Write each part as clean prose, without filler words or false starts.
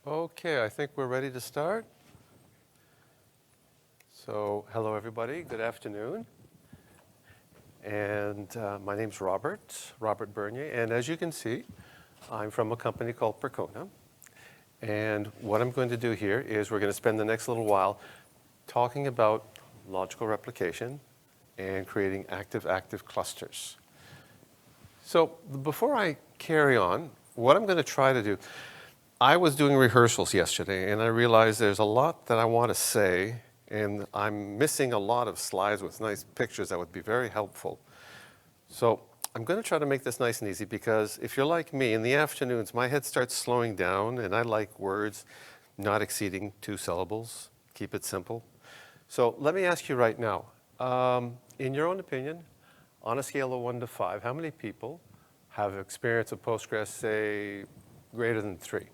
Okay, I think we're ready to start. So, hello everybody, good afternoon. And my name's Robert Bernier, and as you can see, I'm from a company called Percona. And what I'm going to do here is we're going to spend the next little while talking about logical replication and creating active-active clusters. So before I carry on, what I'm going to try to do, I was doing rehearsals yesterday, and I realized there's a lot that I want to say, and I'm missing a lot of slides with nice pictures that would be very helpful. So I'm going to try to make this nice and easy because if you're like me, in the afternoons, my head starts slowing down, and I like words not exceeding 2 syllables. Keep it simple. So let me ask you right now, in your own opinion, on a scale of 1 to 5, how many people have experience of Postgres, say, greater than 3?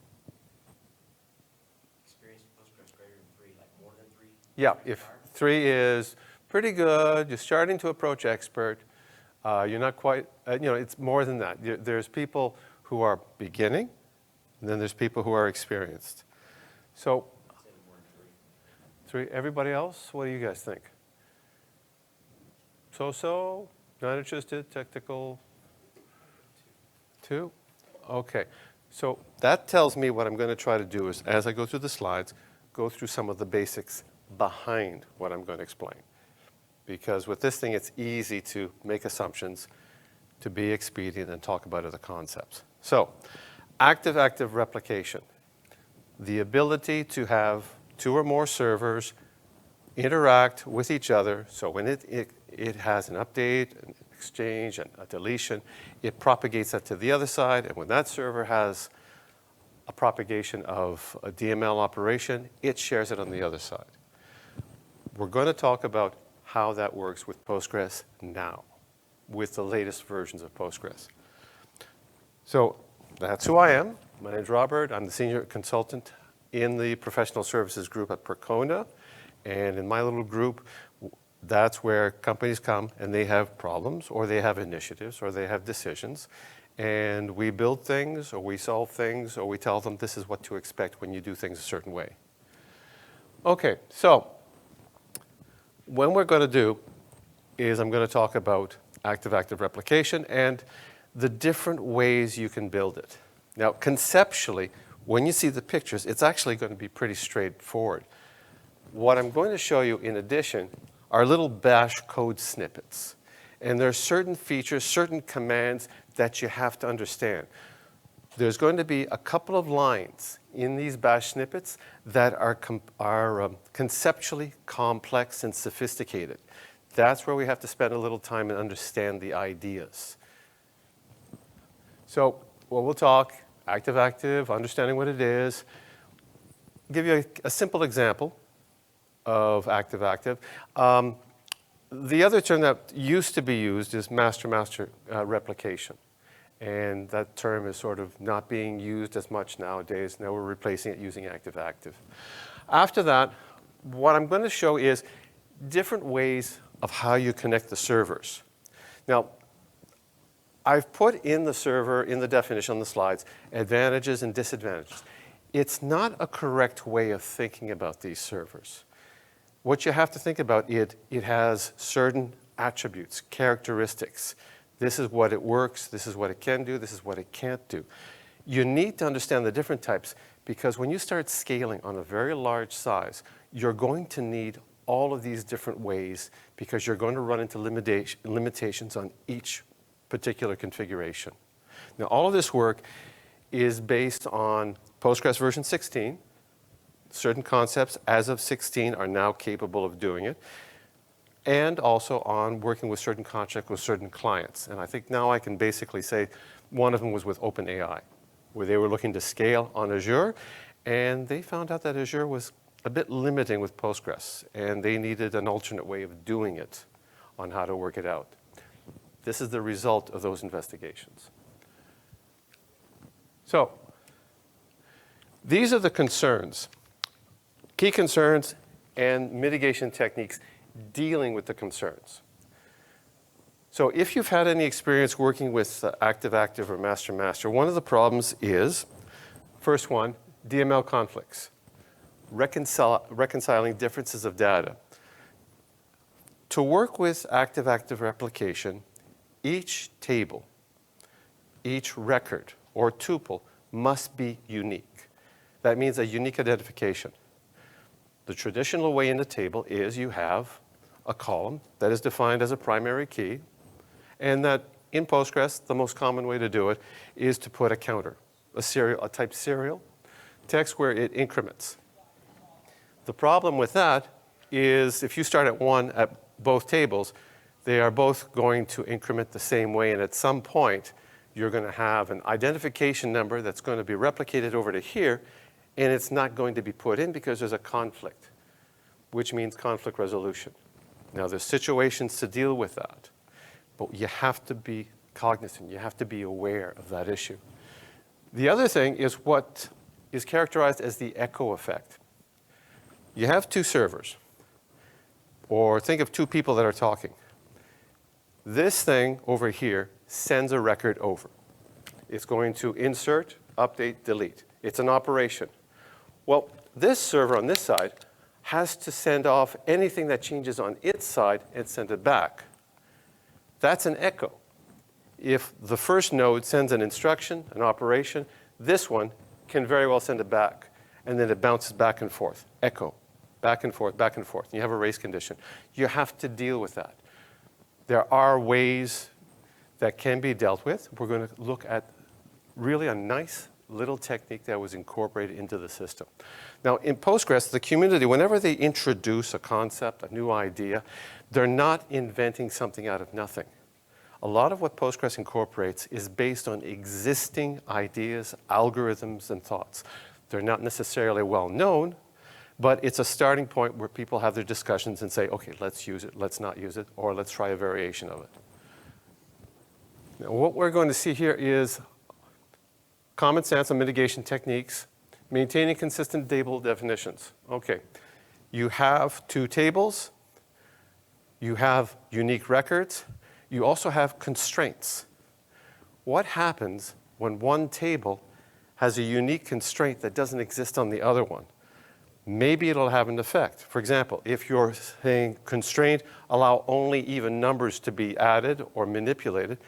Yeah, if 3 is pretty good, you're starting to approach expert, you're not quite, it's more than that. There's people who are beginning, and then there's people who are experienced. So, 3. Everybody else, what do you guys think? So, not interested, technical? 2? Okay. So that tells me what I'm going to try to do is, as I go through the slides, go through some of the basics behind what I'm going to explain. Because with this thing, it's easy to make assumptions, to be expedient, and talk about other concepts. So, active-active replication. The ability to have 2 or more servers interact with each other, so when it has an update, an exchange, and a deletion, it propagates that to the other side, and when that server has a propagation of a DML operation, it shares it on the other side. We're going to talk about how that works with Postgres now, with the latest versions of Postgres. So that's who I am. My name's Robert. I'm the senior consultant in the professional services group at Percona. And in my little group, that's where companies come and they have problems, or they have initiatives, or they have decisions. And we build things, or we solve things, or we tell them this is what to expect when you do things a certain way. Okay, so what we're going to do is I'm going to talk about active-active replication and the different ways you can build it. Now, conceptually, when you see the pictures, it's actually going to be pretty straightforward. What I'm going to show you in addition are little bash code snippets. And there are certain features, certain commands that you have to understand. There's going to be a couple of lines in these bash snippets that are conceptually complex and sophisticated. That's where we have to spend a little time and understand the ideas. So we'll talk active-active, understanding what it is. I'll give you a simple example of active-active. The other term that used to be used is master-master replication. And that term is sort of not being used as much nowadays. Now we're replacing it using active-active. After that, what I'm going to show is different ways of how you connect the servers. Now, I've put in the server, in the definition on the slides, advantages and disadvantages. It's not a correct way of thinking about these servers. What you have to think about, it has certain attributes, characteristics. This is what it works, this is what it can do, this is what it can't do. You need to understand the different types because when you start scaling on a very large size, you're going to need all of these different ways because you're going to run into limitations on each particular configuration. Now, all of this work is based on Postgres version 16. Certain concepts as of 16 are now capable of doing it. And also on working with certain contracts with certain clients. And I think now I can basically say one of them was with OpenAI, where they were looking to scale on Azure, and they found out that Azure was a bit limiting with Postgres, and they needed an alternate way of doing it on how to work it out. This is the result of those investigations. So these are the concerns, key concerns and mitigation techniques dealing with the concerns. So if you've had any experience working with active-active or master-master, one of the problems is, first one, DML conflicts, reconciling differences of data. To work with active-active replication, each table, each record or tuple must be unique. That means a unique identification. The traditional way in the table is you have a column that is defined as a primary key, and that in Postgres, the most common way to do it is to put a counter, a type serial text where it increments. The problem with that is if you start at 1 at both tables, they are both going to increment the same way, and at some point, you're going to have an identification number that's going to be replicated over to here, and it's not going to be put in because there's a conflict, which means conflict resolution. Now, there's situations to deal with that, but you have to be cognizant. You have to be aware of that issue. The other thing is what is characterized as the echo effect. You have two servers, or think of two people that are talking. This thing over here sends a record over. It's going to insert, update, delete. It's an operation. Well, this server on this side has to send off anything that changes on its side and send it back. That's an echo. If the first node sends an instruction, an operation, this one can very well send it back. And then it bounces back and forth. Echo. Back and forth, back and forth. You have a race condition. You have to deal with that. There are ways that can be dealt with. We're going to look at really a nice little technique that was incorporated into the system. Now, in Postgres, the community, whenever they introduce a concept, a new idea, they're not inventing something out of nothing. A lot of what Postgres incorporates is based on existing ideas, algorithms, and thoughts. They're not necessarily well known, but it's a starting point where people have their discussions and say, okay, let's use it, let's not use it, or let's try a variation of it. Now, what we're going to see here is common sense and mitigation techniques, maintaining consistent table definitions. Okay, you have two tables, you have unique records, you also have constraints. What happens when one table has a unique constraint that doesn't exist on the other one? Maybe it'll have an effect. For example, if you're saying constraint, allow only even numbers to be added or manipulated,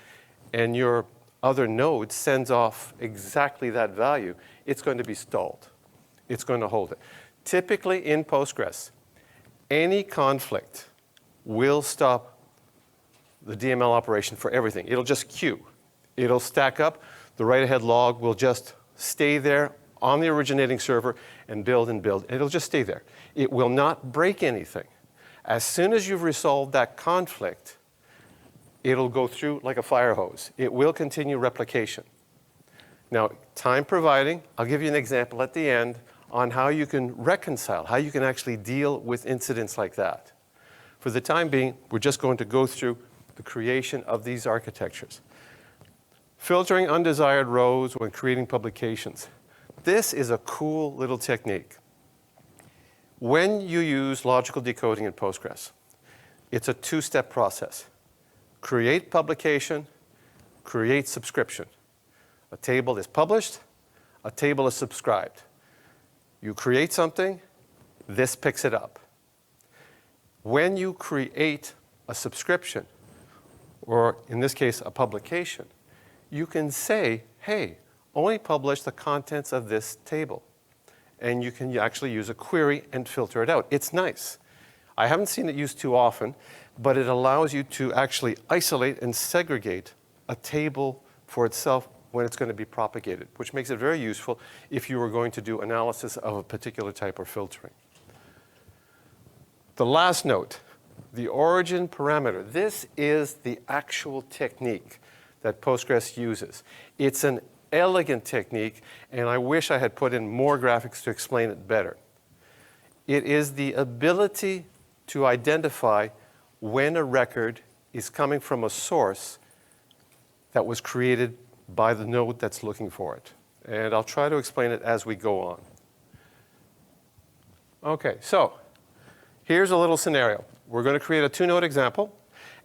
and your other node sends off exactly that value, it's going to be stalled. It's going to hold it. Typically in Postgres, any conflict will stop the DML operation for everything. It'll just queue. It'll stack up. The write-ahead log will just stay there on the originating server and build and build. It'll just stay there. It will not break anything. As soon as you've resolved that conflict, it'll go through like a fire hose. It will continue replication. Now, time providing, I'll give you an example at the end on how you can reconcile, how you can actually deal with incidents like that. For the time being, we're just going to go through the creation of these architectures. Filtering undesired rows when creating publications. This is a cool little technique. When you use logical decoding in Postgres, it's a two-step process. Create publication, create subscription. A table is published, a table is subscribed. You create something, this picks it up. When you create a subscription, or in this case, a publication, you can say, hey, only publish the contents of this table. And you can actually use a query and filter it out. It's nice. I haven't seen it used too often, but it allows you to actually isolate and segregate a table for itself when it's going to be propagated, which makes it very useful if you were going to do analysis of a particular type of filtering. The last note, the origin parameter. This is the actual technique that Postgres uses. It's an elegant technique, and I wish I had put in more graphics to explain it better. It is the ability to identify when a record is coming from a source that was created by the node that's looking for it. And I'll try to explain it as we go on. Okay, so here's a little scenario. We're going to create a two-node example,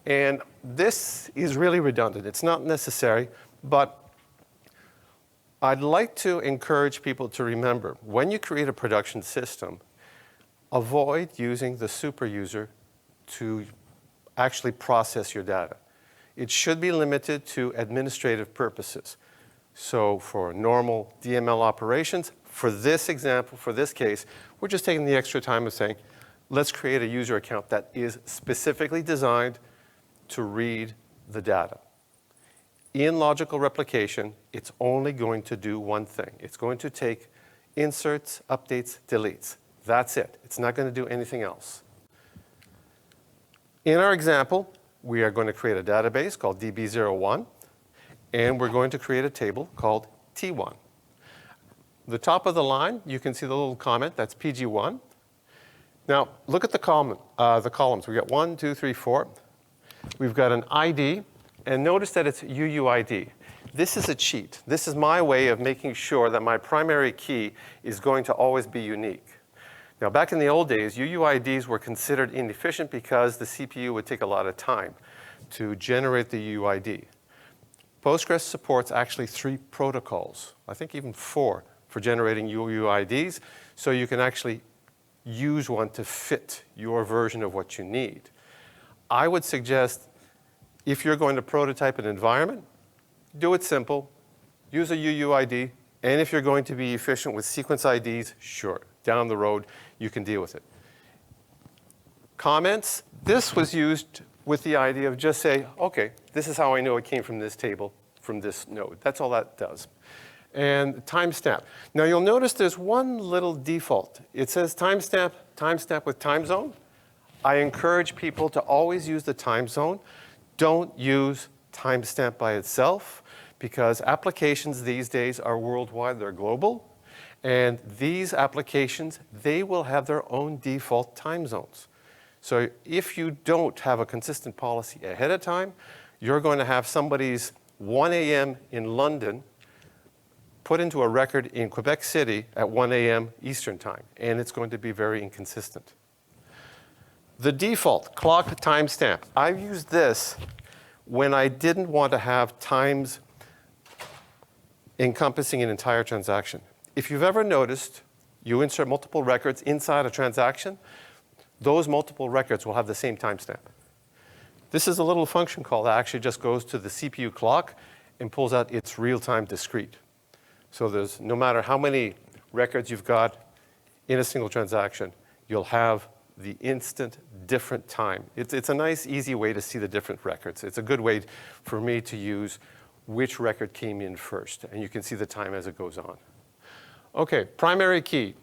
and this is really redundant. It's not necessary, but I'd like to encourage people to remember, when you create a production system, avoid using the super user to actually process your data. It should be limited to administrative purposes. So for normal DML operations, for this example, for this case, we're just taking the extra time of saying, let's create a user account that is specifically designed to read the data. In logical replication, it's only going to do one thing. It's going to take inserts, updates, deletes. That's it. It's not going to do anything else. In our example, we are going to create a database called DB01, and we're going to create a table called T1. The top of the line, you can see the little comment, that's PG1. Now, look at the columns. We've got 1, 2, 3, 4. We've got an ID, and notice that it's UUID. This is a cheat. This is my way of making sure that my primary key is going to always be unique. Now, back in the old days, UUIDs were considered inefficient because the CPU would take a lot of time to generate the UUID. Postgres supports actually 3 protocols, I think even 4, for generating UUIDs, so you can actually use one to fit your version of what you need. I would suggest, if you're going to prototype an environment, do it simple, use a UUID, and if you're going to be efficient with sequence IDs, sure, down the road, you can deal with it. Comments, this was used with the idea of just say, okay, this is how I know it came from this table, from this node. That's all that does. And timestamp. Now you'll notice there's one little default. It says timestamp with time zone. I encourage people to always use the time zone. Don't use timestamp by itself, because applications these days are worldwide, they're global. And these applications, they will have their own default time zones. So if you don't have a consistent policy ahead of time, you're going to have somebody's 1 a.m. in London put into a record in Quebec City at 1 a.m. Eastern time, and it's going to be very inconsistent. The default clock timestamp. I've used this when I didn't want to have times encompassing an entire transaction. If you've ever noticed, you insert multiple records inside a transaction, those multiple records will have the same timestamp. This is a little function call that actually just goes to the CPU clock and pulls out its real-time discrete. So there's, no matter how many records you've got in a single transaction, you'll have the instant different time. It's a nice, easy way to see the different records. It's a good way for me to use which record came in first, and you can see the time as it goes on. Okay, primary key.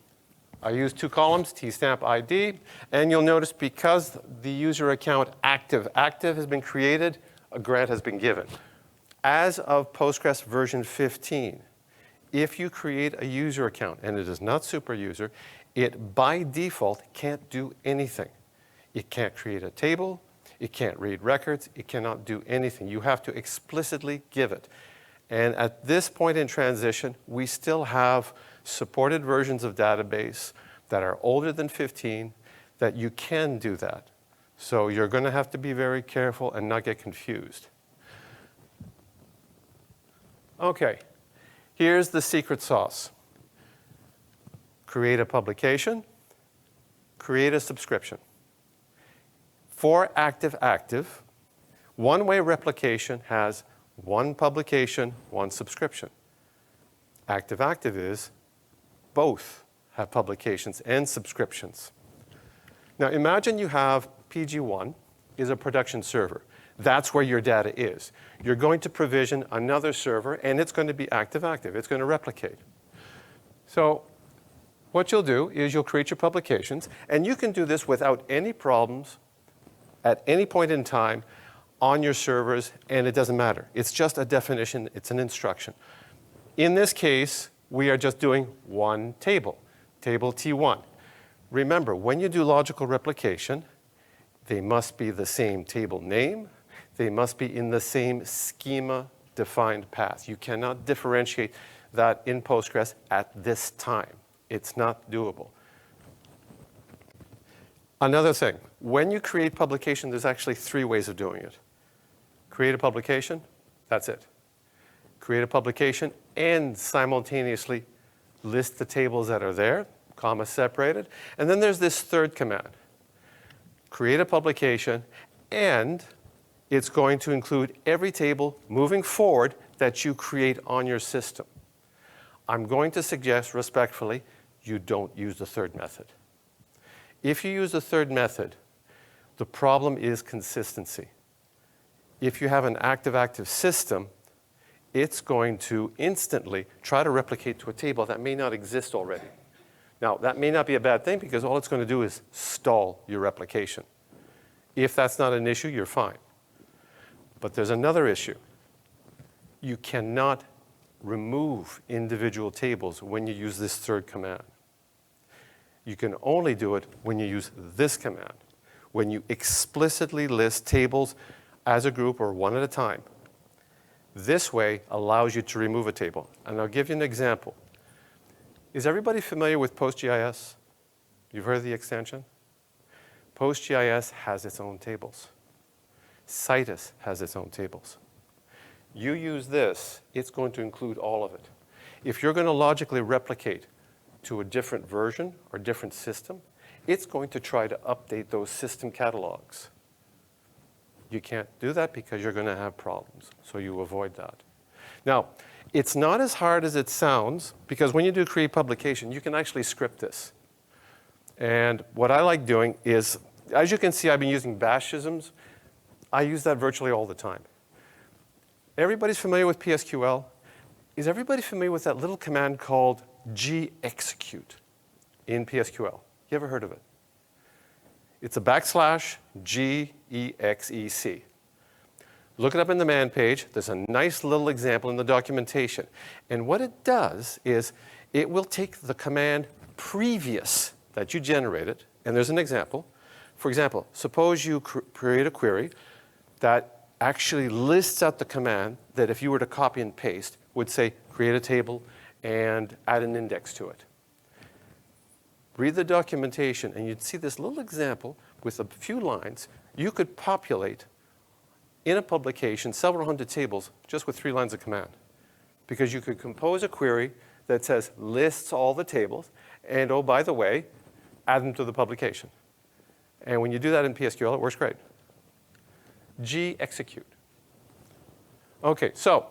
I use 2 columns, tstamp ID, and you'll notice because the user account active has been created, a grant has been given. As of Postgres version 15, if you create a user account, and it is not super user, it by default can't do anything. It can't create a table, it can't read records, it cannot do anything. You have to explicitly give it. And at this point in transition, we still have supported versions of database that are older than 15 that you can do that. So you're going to have to be very careful and not get confused. Okay, here's the secret sauce. Create a publication, create a subscription. For active, one-way replication has 1 publication, 1 subscription. Active is both have publications and subscriptions. Now imagine you have PG1 is a production server. That's where your data is. You're going to provision another server, and it's going to be active. It's going to replicate. So what you'll do is you'll create your publications, and you can do this without any problems at any point in time on your servers, and it doesn't matter. It's just a definition. It's an instruction. In this case, we are just doing 1 table, table T1. Remember, when you do logical replication, they must be the same table name. They must be in the same schema-defined path. You cannot differentiate that in Postgres at this time. It's not doable. Another thing, when you create publication, there's actually 3 ways of doing it. Create a publication, that's it. Create a publication and simultaneously list the tables that are there, comma separated. And then there's this third command. Create a publication, and it's going to include every table moving forward that you create on your system. I'm going to suggest respectfully you don't use the third method. If you use the third method, the problem is consistency. If you have an active-active system, it's going to instantly try to replicate to a table that may not exist already. Now, that may not be a bad thing because all it's going to do is stall your replication. If that's not an issue, you're fine. But there's another issue. You cannot remove individual tables when you use this third command. You can only do it when you use this command, when you explicitly list tables as a group or one at a time. This way allows you to remove a table. And I'll give you an example. Is everybody familiar with PostgIS? You've heard of the extension? PostgIS has its own tables. Citus has its own tables. You use this, it's going to include all of it. If you're going to logically replicate to a different version or different system, it's going to try to update those system catalogs. You can't do that because you're going to have problems, so you avoid that. Now, it's not as hard as it sounds, because when you do create publication, you can actually script this. And what I like doing is, as you can see, I've been using bashisms. I use that virtually all the time. Everybody's familiar with PSQL? Is everybody familiar with that little command called gexecute in PSQL? You ever heard of it? It's a \GEXEC. Look it up in the man page. There's a nice little example in the documentation. And what it does is it will take the command previous that you generated, and there's an example. For example, suppose you create a query that actually lists out the command that if you were to copy and paste would say create a table and add an index to it. Read the documentation and you'd see this little example with a few lines. You could populate in a publication several hundred tables just with 3 lines of command, because you could compose a query that says lists all the tables and, oh, by the way, add them to the publication. And when you do that in PSQL, it works great. Gexecute. OK, so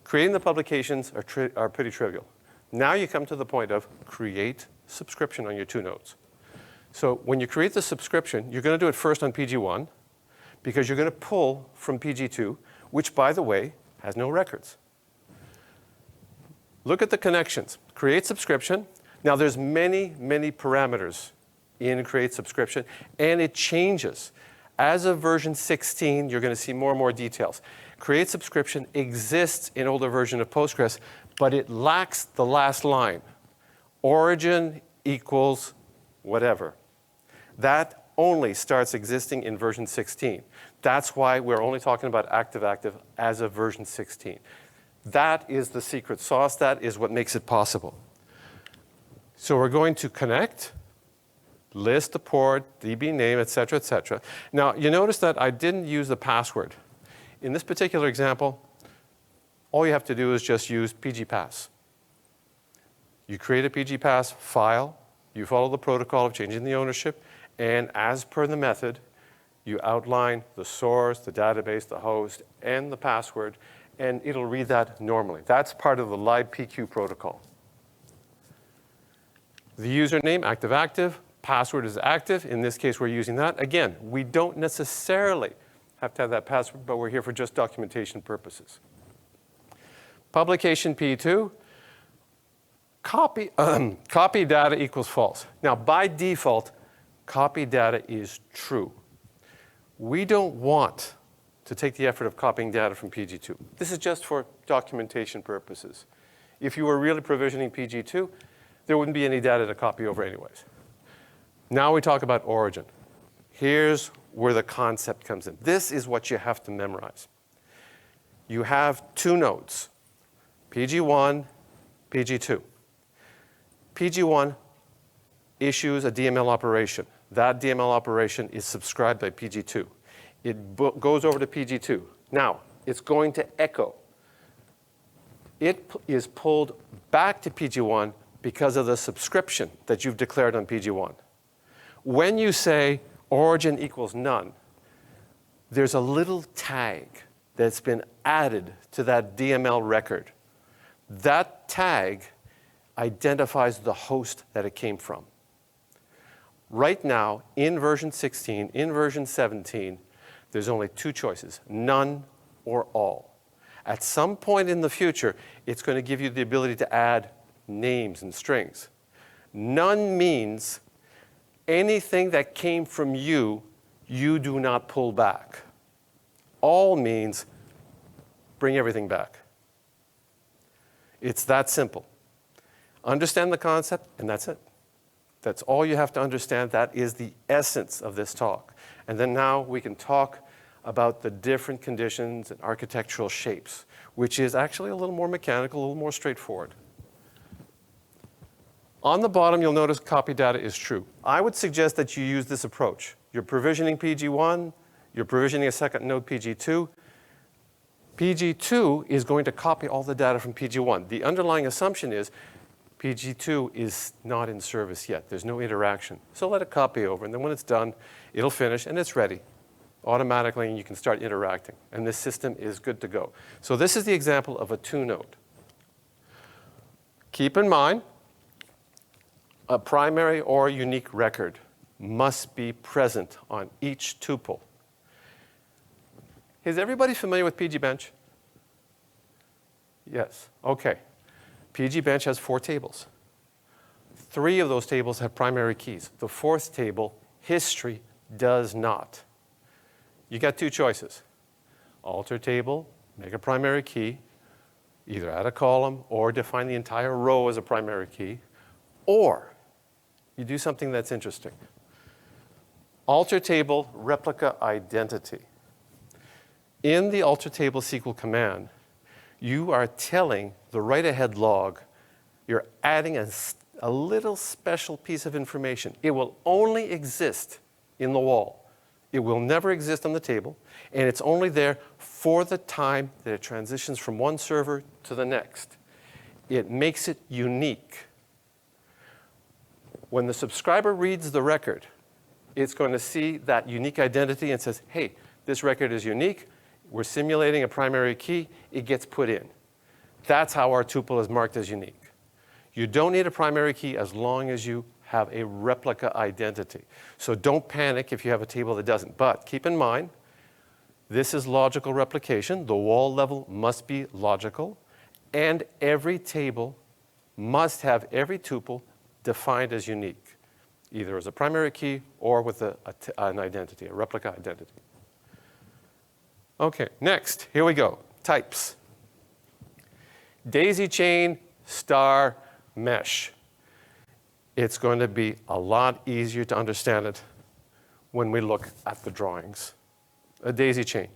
creating the publications are pretty trivial. Now you come to the point of create subscription on your 2 nodes. So when you create the subscription, you're going to do it first on PG1, because you're going to pull from PG2, which, by the way, has no records. Look at the connections. Create subscription. Now, there's many, many parameters in create subscription, and it changes. As of version 16, you're going to see more and more details. Create subscription exists in older version of Postgres, but it lacks the last line. Origin equals whatever. That only starts existing in version 16. That's why we're only talking about active-active as of version 16. That is the secret sauce. That is what makes it possible. So we're going to connect, list the port, DB name, et cetera, et cetera. Now, you notice that I didn't use the password. In this particular example, all you have to do is just use pgpass. You create a pgpass file, you follow the protocol of changing the ownership, and as per the method, you outline the source, the database, the host, and the password, and it'll read that normally. That's part of the libpq protocol. The username, active-active, password is active. In this case, we're using that. Again, we don't necessarily have to have that password, but we're here for just documentation purposes. Publication P2, copy data equals false. Now, by default, copy data is true. We don't want to take the effort of copying data from PG2. This is just for documentation purposes. If you were really provisioning PG2, there wouldn't be any data to copy over anyways. Now we talk about origin. Here's where the concept comes in. This is what you have to memorize. You have 2 nodes, PG1, PG2. PG1 issues a DML operation. That DML operation is subscribed by PG2. It goes over to PG2. Now, it's going to echo it is pulled back to PG1 because of the subscription that you've declared on PG1. When you say origin equals none, there's a little tag that's been added to that DML record. That tag identifies the host that it came from. Right now, in version 16, in version 17, there's only two choices, none or all. At some point in the future, it's going to give you the ability to add names and strings. None means anything that came from you, you do not pull back. All means bring everything back. It's that simple. Understand the concept, and that's it. That's all you have to understand. That is the essence of this talk. And then now we can talk about the different conditions and architectural shapes, which is actually a little more mechanical, a little more straightforward. On the bottom, you'll notice copy data is true. I would suggest that you use this approach. You're provisioning PG1, you're provisioning a second node PG2. PG2 is going to copy all the data from PG1. The underlying assumption is PG2 is not in service yet. There's no interaction. So let it copy over, and then when it's done, it'll finish, and it's ready automatically, and you can start interacting. And this system is good to go. So this is the example of a two-node. Keep in mind, a primary or unique record must be present on each tuple. Is everybody familiar with pgbench? Yes. OK. pgbench has 4 tables. 3 of those tables have primary keys. The 4th table, history, does not. You got 2 choices. Alter table, make a primary key, either add a column or define the entire row as a primary key, or you do something that's interesting. Alter table replica identity. In the alter table SQL command, you are telling the write-ahead log, you're adding a little special piece of information. It will only exist in the wall. It will never exist on the table, and it's only there for the time that it transitions from one server to the next. It makes it unique. When the subscriber reads the record, it's going to see that unique identity and says, hey, this record is unique. We're simulating a primary key. It gets put in. That's how our tuple is marked as unique. You don't need a primary key as long as you have a replica identity. So don't panic if you have a table that doesn't. But keep in mind, this is logical replication. The wall level must be logical. And every table must have every tuple defined as unique, either as a primary key or with an identity, a replica identity. OK, next, here we go. Types. Daisy chain, star, mesh. It's going to be a lot easier to understand it when we look at the drawings. A daisy chain.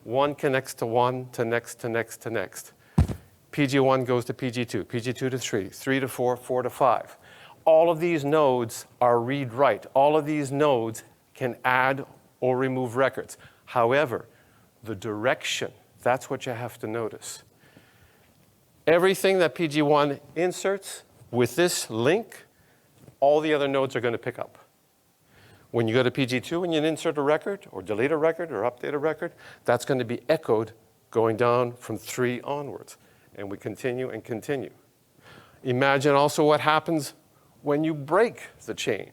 One connects to one, to next, to next, to next. PG1 goes to PG2, PG2 to 3, 3 to 4, 4 to 5. All of these nodes are read-write. All of these nodes can add or remove records. However, the direction, that's what you have to notice. Everything that PG1 inserts with this link, all the other nodes are going to pick up. When you go to PG2 and you insert a record or delete a record or update a record, that's going to be echoed going down from 3 onwards. And we continue and continue. Imagine also what happens when you break the chain.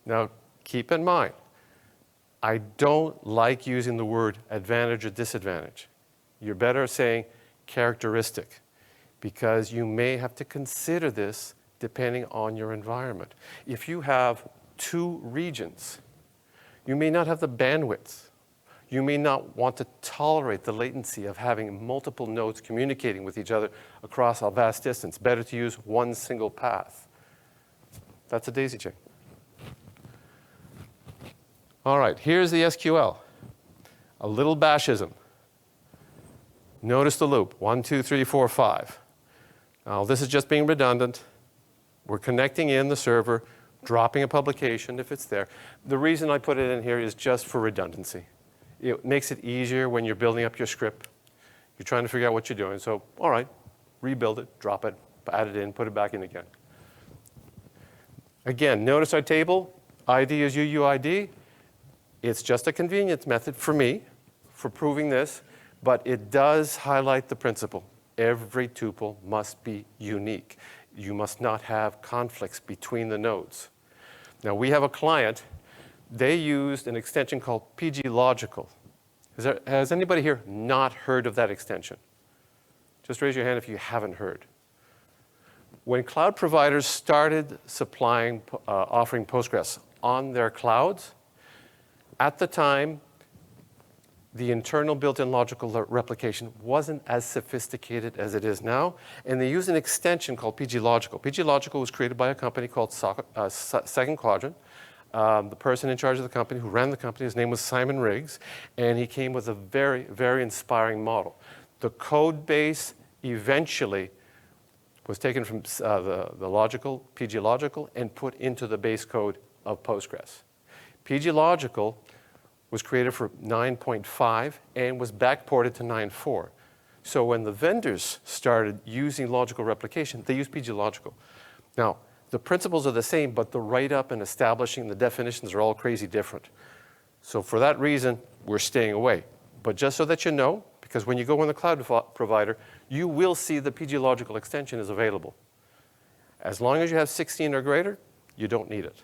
Now, keep in mind, I don't like using the word advantage or disadvantage. You're better saying characteristic, because you may have to consider this depending on your environment. If you have 2 regions, you may not have the bandwidth. You may not want to tolerate the latency of having multiple nodes communicating with each other across a vast distance. Better to use one single path. That's a daisy chain. All right, here's the SQL. A little bashism. Notice the loop, 1, 2, 3, 4, 5. Now, this is just being redundant. We're connecting in the server, dropping a publication if it's there. The reason I put it in here is just for redundancy. It makes it easier when you're building up your script. You're trying to figure out what you're doing. So, all right, rebuild it, drop it, add it in, put it back in again. Again, notice our table, ID is UUID. It's just a convenience method for me for proving this, but it does highlight the principle. Every tuple must be unique. You must not have conflicts between the nodes. Now, we have a client. They used an extension called PGLogical. Has anybody here not heard of that extension? Just raise your hand if you haven't heard. When cloud providers started offering Postgres on their clouds, at the time, the internal built-in logical replication wasn't as sophisticated as it is now, and they used an extension called PGLogical. PGLogical was created by a company called Second Quadrant. The person in charge of the company, who ran the company, his name was Simon Riggs, and he came with a very, very inspiring model. The code base eventually was taken from the PGLogical, and put into the base code of Postgres. PGLogical was created for 9.5 and was backported to 9.4. So when the vendors started using logical replication, they used PGLogical. Now, the principles are the same, but the write-up and establishing the definitions are all crazy different. So for that reason, we're staying away. But just so that you know, because when you go on the cloud provider, you will see the PGLogical extension is available. As long as you have 16 or greater, you don't need it.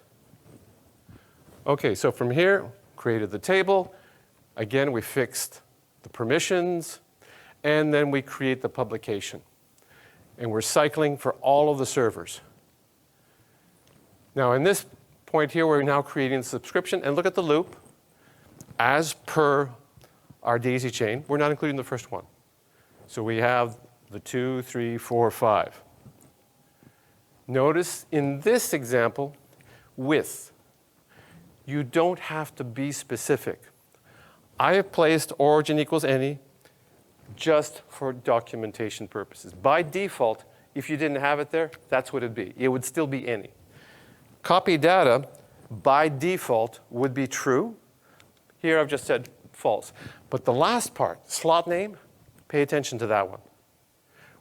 Okay, so from here, created the table. Again, we fixed the permissions, and then we create the publication. And we're cycling for all of the servers. Now, in this point here, we're now creating the subscription, and look at the loop. As per our daisy chain, we're not including the first one. So we have the 2, 3, 4, 5. Notice in this example, with. You don't have to be specific. I have placed origin equals any just for documentation purposes. By default, if you didn't have it there, that's what it'd be. It would still be any. Copy data, by default, would be true. Here I've just said false. But the last part, slot name, pay attention to that one.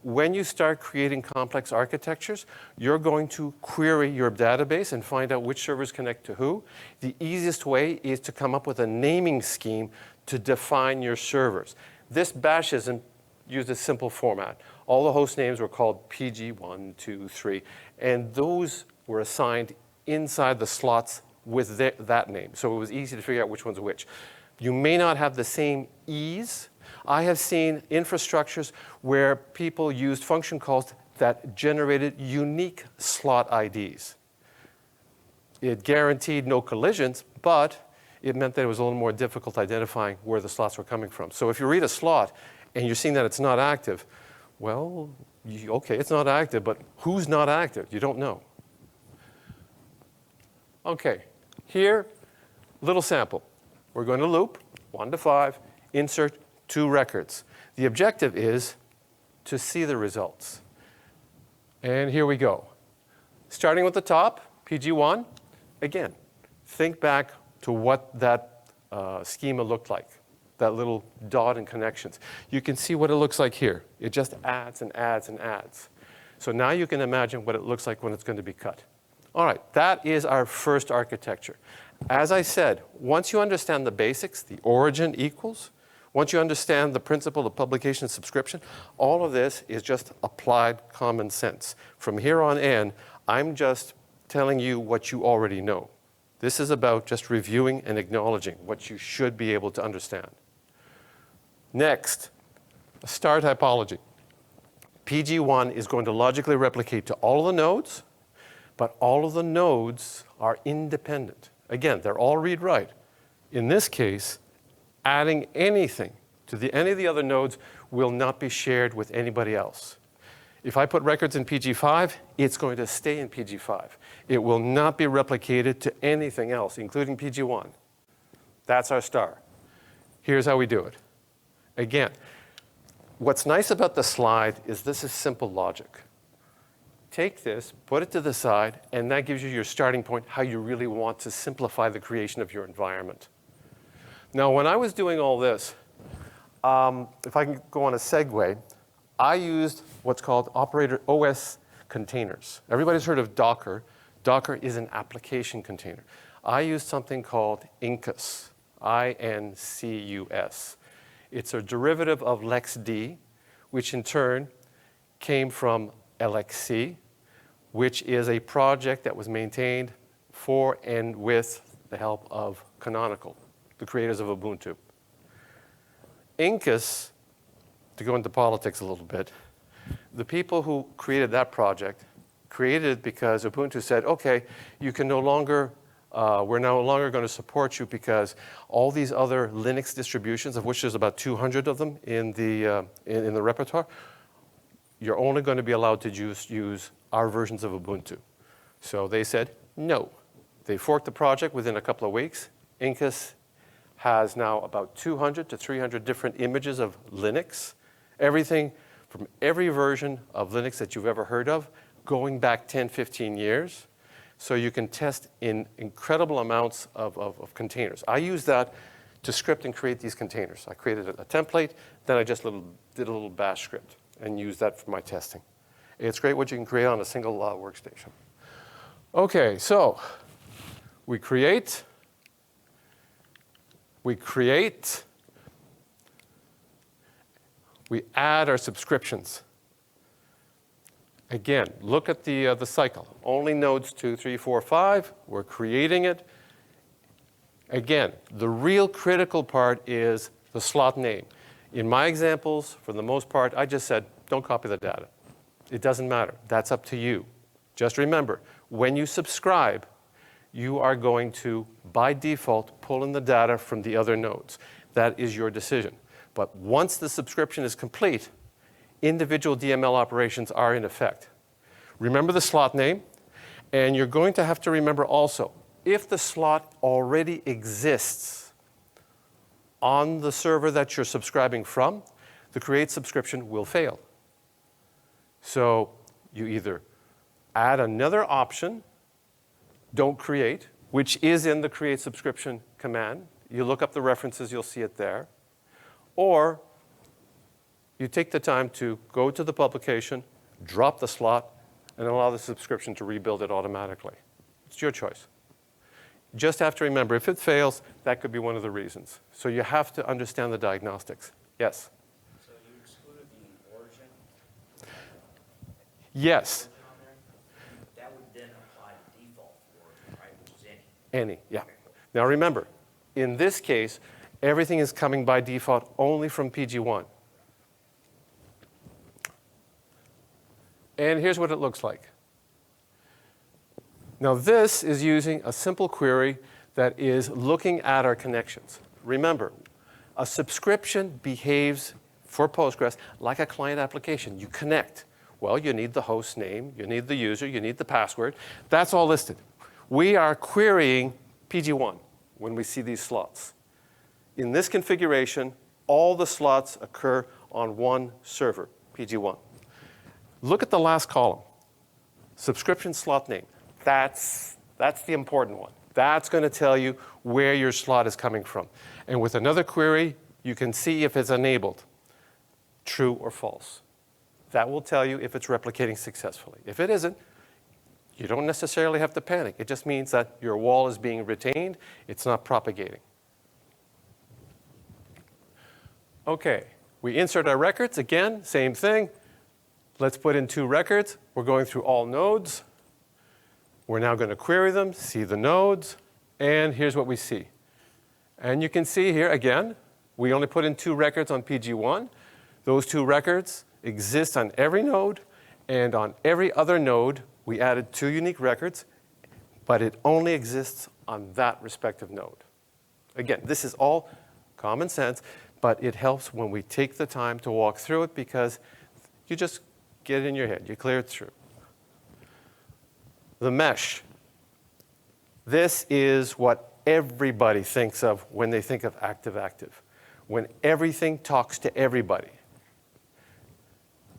When you start creating complex architectures, you're going to query your database and find out which servers connect to who. The easiest way is to come up with a naming scheme to define your servers. This bashism used a simple format. All the host names were called PG1, 2, 3, and those were assigned inside the slots with that name. So it was easy to figure out which one's which. You may not have the same ease. I have seen infrastructures where people used function calls that generated unique slot IDs. It guaranteed no collisions, but it meant that it was a little more difficult identifying where the slots were coming from. So if you read a slot and you're seeing that it's not active, well, okay, it's not active, but who's not active? You don't know. Okay, here, little sample. We're going to loop, 1 to 5, insert 2 records. The objective is to see the results. And here we go. Starting with the top, PG1, again, think back to what that schema looked like, that little dot and connections. You can see what it looks like here. It just adds and adds and adds. So now you can imagine what it looks like when it's going to be cut. All right, that is our first architecture. As I said, once you understand the basics, the origin equals, once you understand the principle of publication and subscription, all of this is just applied common sense. From here on in, I'm just telling you what you already know. This is about just reviewing and acknowledging what you should be able to understand. Next, a star typology. PG1 is going to logically replicate to all of the nodes, but all of the nodes are independent. Again, they're all read-write. In this case, adding anything to any of the other nodes will not be shared with anybody else. If I put records in PG5, it's going to stay in PG5. It will not be replicated to anything else, including PG1. That's our star. Here's how we do it. Again, what's nice about the slide is this is simple logic. Take this, put it to the side, and that gives you your starting point, how you really want to simplify the creation of your environment. Now, when I was doing all this, if I can go on a segue, I used what's called operator OS containers. Everybody's heard of Docker. Docker is an application container. I used something called Incus, I-N-C-U-S. It's a derivative of LXD, which in turn came from LXC, which is a project that was maintained for and with the help of Canonical, the creators of Ubuntu. Incus, to go into politics a little bit, the people who created that project created it because Ubuntu said, okay, you can no longer, we're no longer going to support you because all these other Linux distributions, of which there's about 200 of them in the repertoire, you're only going to be allowed to use our versions of Ubuntu. So they said, no. They forked the project within a couple of weeks. Incus has now about 200 to 300 different images of Linux, everything from every version of Linux that you've ever heard of, going back 10, 15 years. So you can test in incredible amounts of containers. I use that to script and create these containers. I created a template, then I just did a little bash script and used that for my testing. It's great what you can create on a single workstation. Okay, so we create, we add our subscriptions. Again, look at the cycle. Only nodes 2, 3, 4, 5. We're creating it. Again, the real critical part is the slot name. In my examples, for the most part, I just said, don't copy the data. It doesn't matter. That's up to you. Just remember, when you subscribe, you are going to, by default, pull in the data from the other nodes. That is your decision. But once the subscription is complete, individual DML operations are in effect. Remember the slot name, and you're going to have to remember also, if the slot already exists on the server that you're subscribing from, the create subscription will fail. So you either add another option, don't create, which is in the create subscription command. You look up the references, you'll see it there. Or you take the time to go to the publication, drop the slot, and allow the subscription to rebuild it automatically. It's your choice. You just have to remember, if it fails, that could be one of the reasons. So you have to understand the diagnostics. Yes? So you excluded the origin? Yes. That would then apply to default origin, right, which is Any, yeah. Now remember, in this case, everything is coming by default only from PG1. And here's what it looks like. Now this is using a simple query that is looking at our connections. Remember, a subscription behaves for Postgres like a client application. You connect. Well, you need the host name, you need the user, you need the password. That's all listed. We are querying PG1 when we see these slots. In this configuration, all the slots occur on one server, PG1. Look at the last column, subscription slot name. That's the important one. That's going to tell you where your slot is coming from. And with another query, you can see if it's enabled, true or false. That will tell you if it's replicating successfully. If it isn't, you don't necessarily have to panic. It just means that your wall is being retained. It's not propagating. OK, we insert our records. Again, same thing. Let's put in 2 records. We're going through all nodes. We're now going to query them, see the nodes, and here's what we see. And you can see here, again, we only put in 2 records on PG1. Those 2 records exist on every node, and on every other node, we added 2 unique records, but it only exists on that respective node. Again, this is all common sense, but it helps when we take the time to walk through it because you just get it in your head. You clear it through. The mesh. This is what everybody thinks of when they think of active-active. When everything talks to everybody.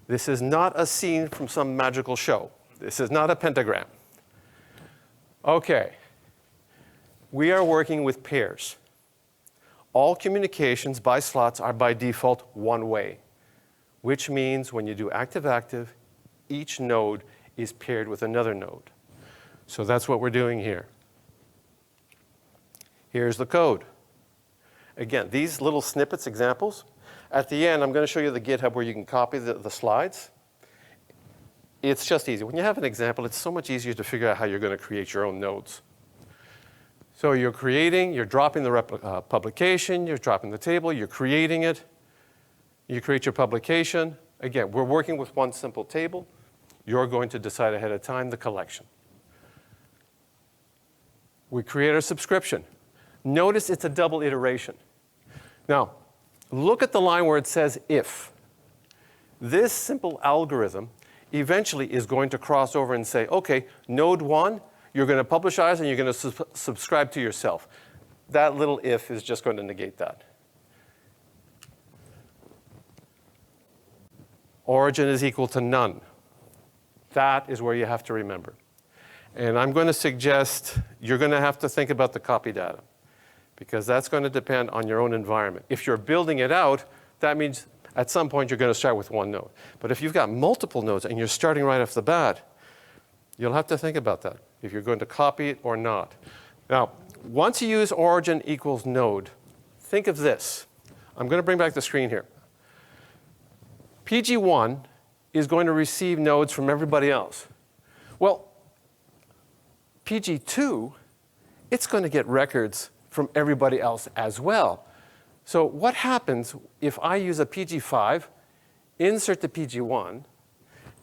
This is not a scene from some magical show. This is not a pentagram. OK. We are working with pairs. all communications by slots are by default one way, which means when you do active-active, each node is paired with another node. So that's what we're doing here. Here's the code. Again, these little snippets, examples, at the end, I'm going to show you the GitHub where you can copy the slides. It's just easy. When you have an example, it's so much easier to figure out how you're going to create your own nodes. So you're dropping the publication, you're dropping the table, you're creating it, you create your publication. Again, we're working with one simple table. You're going to decide ahead of time the collection. We create our subscription. Notice it's a double iteration. Now, look at the line where it says if. This simple algorithm eventually is going to cross over and say, okay, node 1, you're going to publicize and you're going to subscribe to yourself. That little if is just going to negate that. Origin is equal to none. That is where you have to remember. And I'm going to suggest you're going to have to think about the copy data, because that's going to depend on your own environment. If you're building it out, that means at some point you're going to start with one node. But if you've got multiple nodes and you're starting right off the bat, you'll have to think about that, if you're going to copy it or not. Now, once you use origin equals node, think of this. I'm going to bring back the screen here. PG1 is going to receive nodes from everybody else. Well, PG2, it's going to get records from everybody else as well. So what happens if I use a PG5, insert the PG1,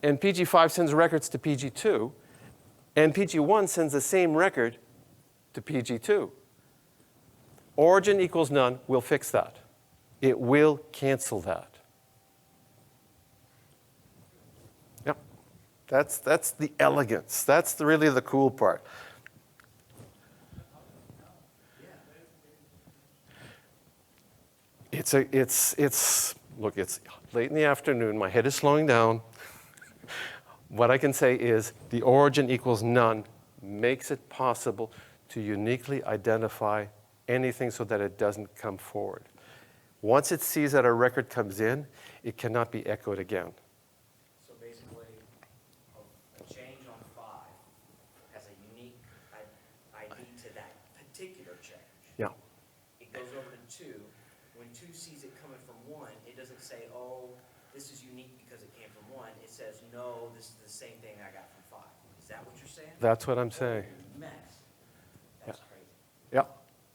and PG5 sends records to PG2, and PG1 sends the same record to PG2? Origin equals none will fix that. It will cancel that. Yep. That's the elegance. That's really the cool part. Look, it's late in the afternoon. My head is slowing down. What I can say is the origin equals none makes it possible to uniquely identify anything so that it doesn't come forward. Once it sees that a record comes in, it cannot be echoed again. So basically, a change on 5 has a unique ID to that particular change. Yeah. It goes over to 2. When 2 sees it coming from 1, it doesn't say, oh, this is unique because it came from 1. It says, no, this is the same thing I got from 5. Is that what you're saying? That's what I'm saying. Mess. That's crazy. Yeah.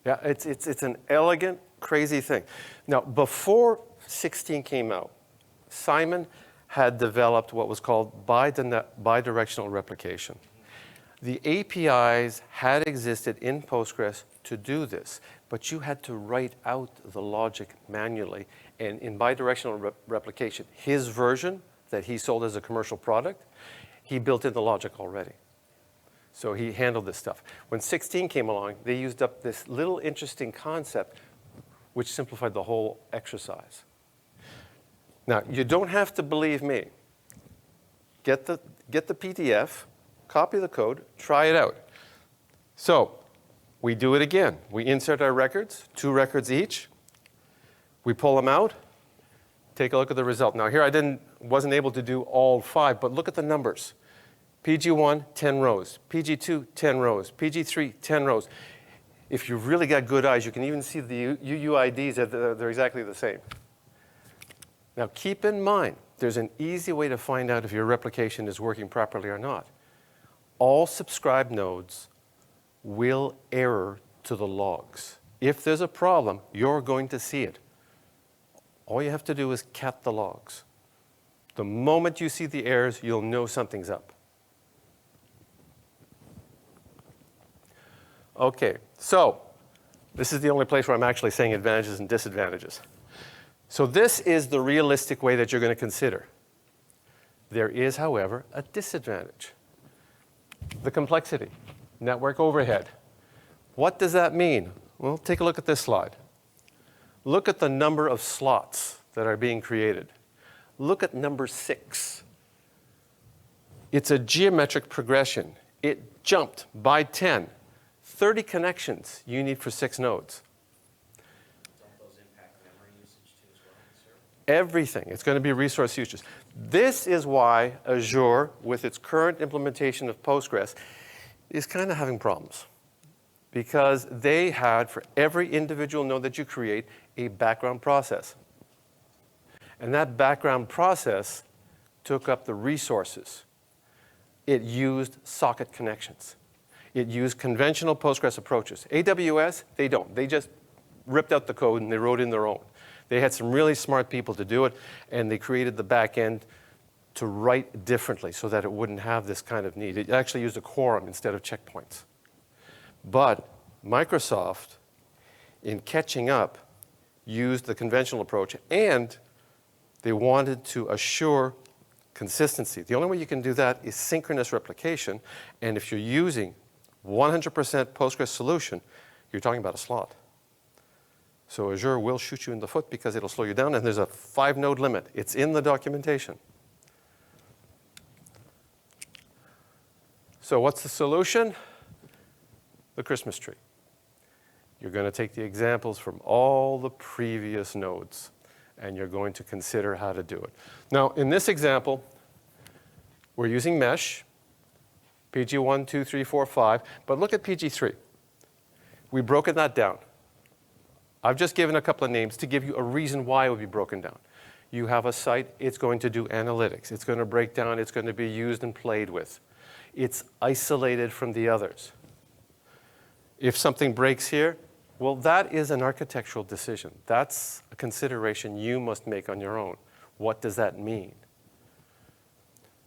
Yeah, it's an elegant, crazy thing. Now, before 16 came out, Simon had developed what was called bidirectional replication. The APIs had existed in Postgres to do this, but you had to write out the logic manually. And in bidirectional replication, his version that he sold as a commercial product, he built in the logic already. So he handled this stuff. When 16 came along, they used up this little interesting concept which simplified the whole exercise. Now, you don't have to believe me. Get the PDF, copy the code, try it out. So we do it again. We insert our records, 2 records each. We pull them out. Take a look at the result. Now here I wasn't able to do all 5, but look at the numbers. PG1, 10 rows. PG2, 10 rows. PG3, 10 rows. If you've really got good eyes, you can even see the UUIDs, they're exactly the same. Now keep in mind, there's an easy way to find out if your replication is working properly or not. All subscribed nodes will error to the logs. If there's a problem, you're going to see it. All you have to do is cat the logs. The moment you see the errors, you'll know something's up. Okay, so this is the only place where I'm actually saying advantages and disadvantages. So this is the realistic way that you're going to consider. There is, however, a disadvantage. The complexity, network overhead. What does that mean? Well, take a look at this slide. Look at the number of slots that are being created. Look at number 6. It's a geometric progression. It jumped by 10. 30 connections you need for 6 nodes. Everything. It's going to be resource usage. This is why Azure, with its current implementation of Postgres, is kind of having problems. Because they had, for every individual node that you create, a background process. And that background process took up the resources. It used socket connections. It used conventional Postgres approaches. AWS, they don't. They just ripped out the code and they wrote in their own. They had some really smart people to do it, and they created the back end to write differently so that it wouldn't have this kind of need. It actually used a quorum instead of checkpoints. But Microsoft, in catching up, used the conventional approach, and they wanted to assure consistency. The only way you can do that is synchronous replication, and if you're using 100% Postgres solution, you're talking about a slot. So Azure will shoot you in the foot because it'll slow you down, and there's a 5-node limit. It's in the documentation. So what's the solution? The Christmas tree. You're going to take the examples from all the previous nodes, and you're going to consider how to do it. Now, in this example, we're using mesh, PG 1, 2, 3, 4, 5, but look at PG 3. We've broken that down. I've just given a couple of names to give you a reason why it would be broken down. You have a site, it's going to do analytics. It's going to break down, it's going to be used and played with. It's isolated from the others. If something breaks here, well, that is an architectural decision. That's a consideration you must make on your own. What does that mean?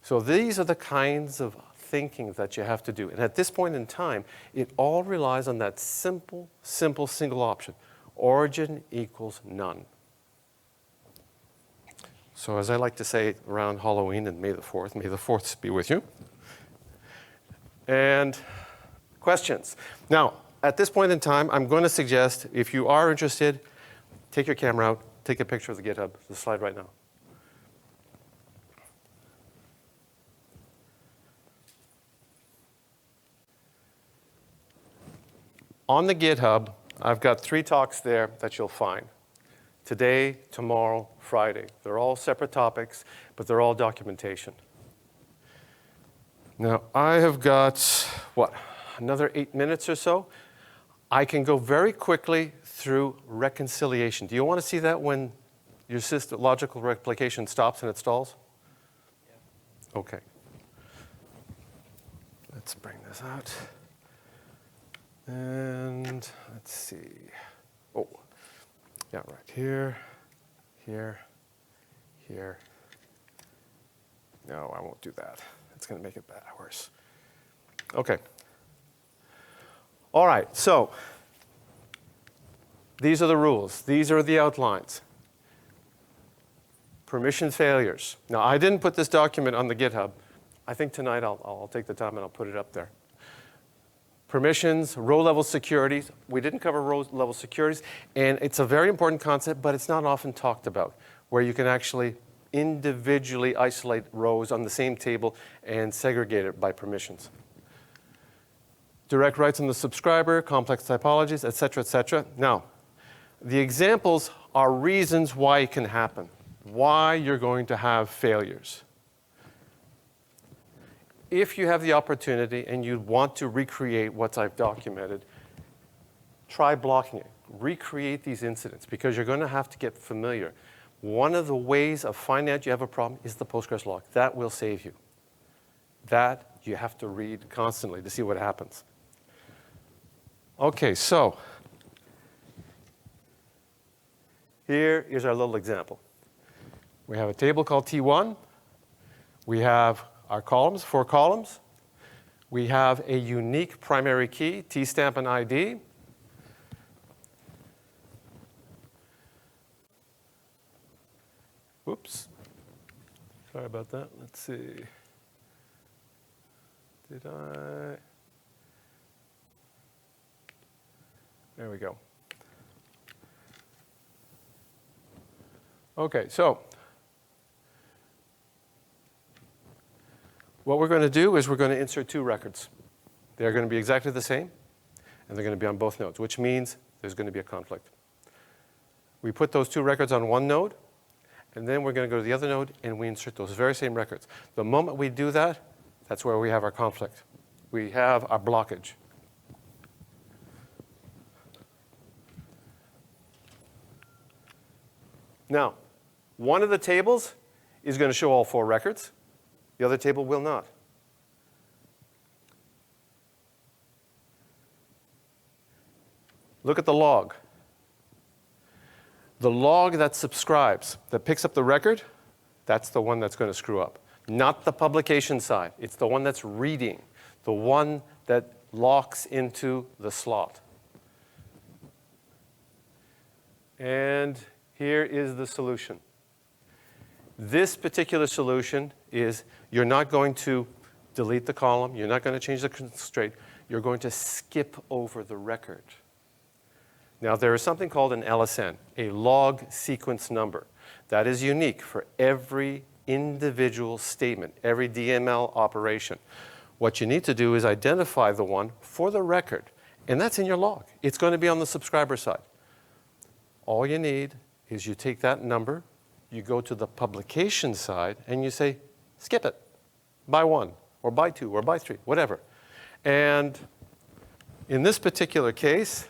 So these are the kinds of thinking that you have to do. And at this point in time, it all relies on that simple single option. Origin equals none. So as I like to say around Halloween and May the 4th be with you. And questions. Now, at this point in time, I'm going to suggest, if you are interested, take your camera out, take a picture of the GitHub, the slide right now. On the GitHub, I've got 3 talks there that you'll find. Today, tomorrow, Friday. They're all separate topics, but they're all documentation. Now, I have got, another 8 minutes or so. I can go very quickly through reconciliation. Do you want to see that when your system logical replication stops and it stalls? Yeah. Okay. Let's bring this out. And let's see. Oh, yeah, right here, here, here. No, I won't do that. It's going to make it worse. Okay. All right, so these are the rules. These are the outlines. Permission failures. Now, I didn't put this document on the GitHub. I think tonight I'll take the time and I'll put it up there. Permissions, row-level securities. We didn't cover row-level securities, and it's a very important concept, but it's not often talked about, where you can actually individually isolate rows on the same table and segregate it by permissions. Direct writes on the subscriber, complex typologies, et cetera, et cetera. Now, the examples are reasons why it can happen, why you're going to have failures. If you have the opportunity and you want to recreate what I've documented, try blocking it. Recreate these incidents because you're going to have to get familiar. One of the ways of finding out you have a problem is the Postgres log. That will save you. That you have to read constantly to see what happens. Okay, so here is our little example. We have a table called T1. We have our columns, 4 columns. We have a unique primary key, T-stamp and ID. Whoops. Sorry about that. Let's see. Did I? There we go. Okay, so what we're going to do is we're going to insert 2 records. They're going to be exactly the same, and they're going to be on both nodes, which means there's going to be a conflict. We put those 2 records on one node, and then we're going to go to the other node, and we insert those very same records. The moment we do that, that's where we have our conflict. We have our blockage. Now, one of the tables is going to show all 4 records. The other table will not. Look at the log. The log that subscribes, that picks up the record, that's the one that's going to screw up. Not the publication side. It's the one that's reading, the one that locks into the slot. And here is the solution. This particular solution is you're not going to delete the column. You're not going to change the constraint. You're going to skip over the record. Now, there is something called an LSN, a log sequence number. That is unique for every individual statement, every DML operation. What you need to do is identify the one for the record, and that's in your log. It's going to be on the subscriber side. All you need is you take that number, you go to the publication side, and you say, skip it by 1, or by 2, or by 3, whatever. And in this particular case,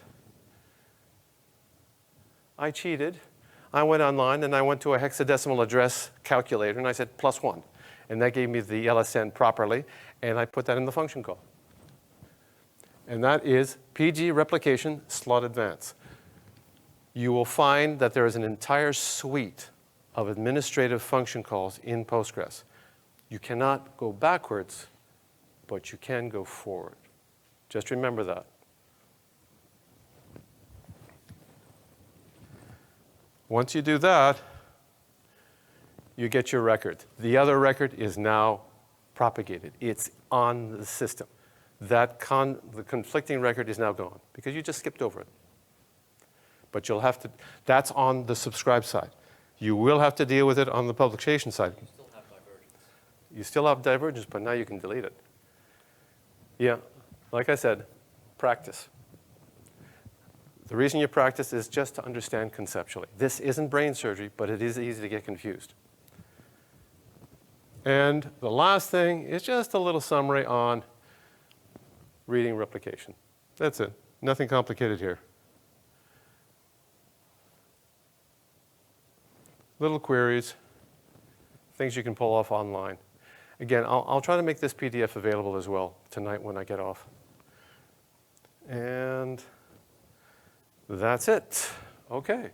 I cheated. I went online and I went to a hexadecimal address calculator and I said +1. And that gave me the LSN properly, and I put that in the function call. And that is PG replication slot advance. You will find that there is an entire suite of administrative function calls in Postgres. You cannot go backwards, but you can go forward. Just remember that. Once you do that, you get your record. The other record is now propagated. It's on the system. The conflicting record is now gone because you just skipped over it. But you'll have to, that's on the subscribe side. You will have to deal with it on the publication side. You still have divergence. You still have divergence, but now you can delete it. Yeah, like I said, practice. The reason you practice is just to understand conceptually. This isn't brain surgery, but it is easy to get confused. And the last thing is just a little summary on reading replication. That's it. Nothing complicated here. Little queries, things you can pull off online. Again, I'll try to make this PDF available as well tonight when I get off. And that's it. Okay.